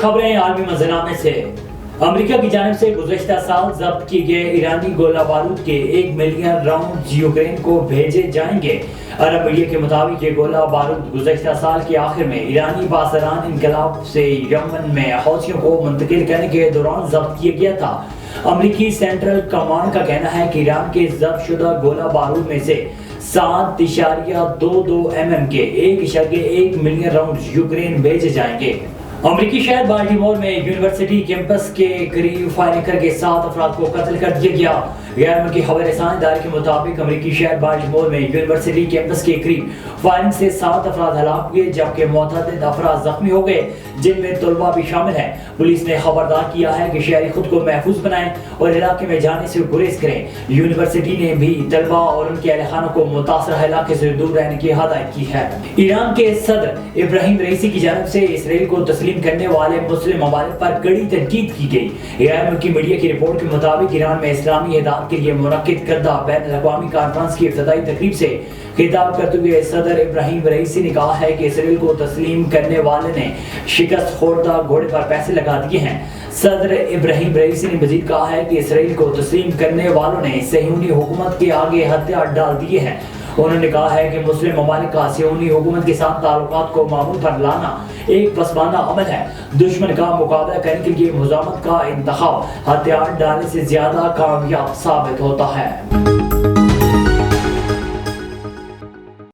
खबरें आलमी मंजरामे से। अमेरिका की जानिब से गुज़श्ता साल जब्त किए गए ईरानी गोला बारूद के 1 मिलियन राउंड यूक्रेन को भेजे जाएंगे। अरब मीडिया के मुताबिक ये गोला बारूद गुज़श्ता साल के आखिर में ईरानी बासरान इनकलाब से यमन में हौसियों को मुंतकिल करने के दौरान जब्त किया गया था। अमरीकी सेंट्रल कमांड का कहना है कि ईरान के जब्त शुदा गोला बारूद में से 7.22 mm के 1.1 मिलियन राउंड यूक्रेन भेजे जाएंगे। अमरीकी शहर बाल्टीमोर में यूनिवर्सिटी कैंपस के करीब फायरिंग करके 7 अफराद को कत्ल कर दिया गया। गैर मुल्की खबर रसानी इदारे के मुताबिक अमरीकी शहर बाल्टीमोर में यूनिवर्सिटी कैंपस के करीब फायरिंग से 7 अफराद हलाक हुए, जबकि मुतअद्दिद अफराद जख्मी हो गए, जिनमें तलबा भी शामिल हैं। पुलिस ने खबरदार किया है कि शहरी खुद को महफूज बनाएं और इलाके में जाने से गुरेज करें। यूनिवर्सिटी ने भी तलबा और उनके अहल खानों को मुतासरा इलाके से दूर रहने की हदायत की है। ईरान के सदर इब्राहिम रईसी की जानिब से इसराइल को तस्लीम करने वाले मुस्लिम ममालिक पर कड़ी तनकीद की गई। गैर मुल्की मीडिया की रिपोर्ट के मुताबिक ईरान में इस्लामी इदाद के लिए मुनक्किद करदा बैन अल-अक़वामी कॉन्फ्रेंस की इब्तिदाई तकरीब से खिताब करते हुए सदर इब्राहिम रईसी ने कहा है कि इसराइल को तस्लीम करने वाले ने शिकस्त खोरदा घोड़े पर पैसे लगा दिए हैं। सदर इब्राहिम रईसी ने मजीद कहा है कि इसराइल को तस्लीम करने वालों ने सहयूनी हुकूमत के आगे हथियार डाल दिए हैं। उन्होंने कहा है कि मुस्लिम ममालिक का सहयूनी हुकूमत के साथ ताल्लुकात को मामूल पर लाना एक पसमानदा अमल है। दुश्मन का मुकाबला करने के लिए मुजामत का इंतखाब हथियार डालने से ज्यादा कामयाब साबित होता है।